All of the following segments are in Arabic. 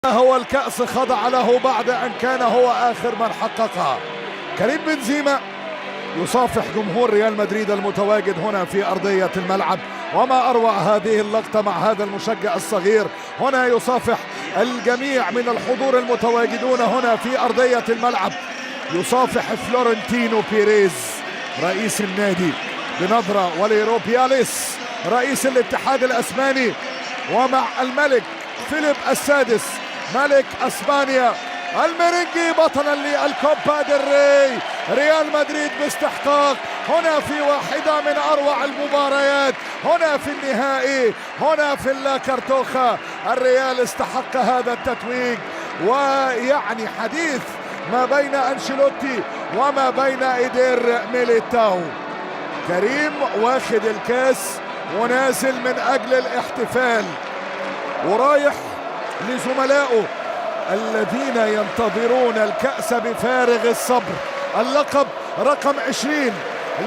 هو الكأس خضع له بعد أن كان هو آخر من حققها. كريم بنزيما يصافح جمهور ريال مدريد المتواجد هنا في أرضية الملعب، وما أروع هذه اللقطة مع هذا المشجع الصغير. هنا يصافح الجميع من الحضور المتواجدون هنا في أرضية الملعب. يصافح فلورنتينو بيريز رئيس النادي بنظرة، وليروبياليس رئيس الاتحاد الأسباني، ومع الملك فيليب السادس ملك اسبانيا الميرينجي بطلا للكوبا ديل ري. ريال مدريد باستحقاق هنا في واحدة من اروع المباريات، هنا في النهائي، هنا في اللاكارتوخا. الريال استحق هذا التتويج، ويعني حديث ما بين انشيلوتي وما بين ايدير ميليتاو. كريم واخد الكاس ونازل من اجل الاحتفال، ورايح لزملائه الذين ينتظرون الكأس بفارغ الصبر. اللقب رقم 20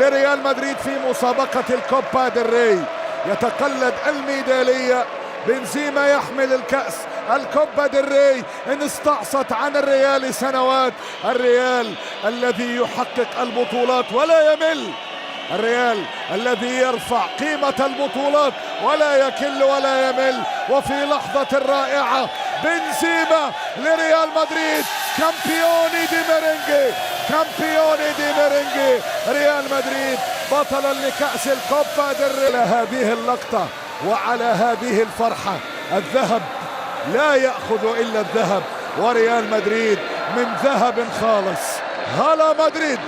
لريال مدريد في مسابقة الكوبا ديل ري. يتقلد الميدالية، بنزيما يحمل الكأس الكوبا ديل ري إن استعصت عن الريال سنوات. الريال الذي يحقق البطولات ولا يمل، الريال الذي يرفع قيمة البطولات ولا يكل ولا يمل. وفي لحظة رائعة بنزيما لريال مدريد، كامبيوني دي ميرينجي، كامبيوني دي ميرينجي. ريال مدريد بطلا لكأس الكوبا ديل ري. على هذه اللقطة وعلى هذه الفرحة، الذهب لا يأخذ إلا الذهب، وريال مدريد من ذهب خالص. هلا مدريد.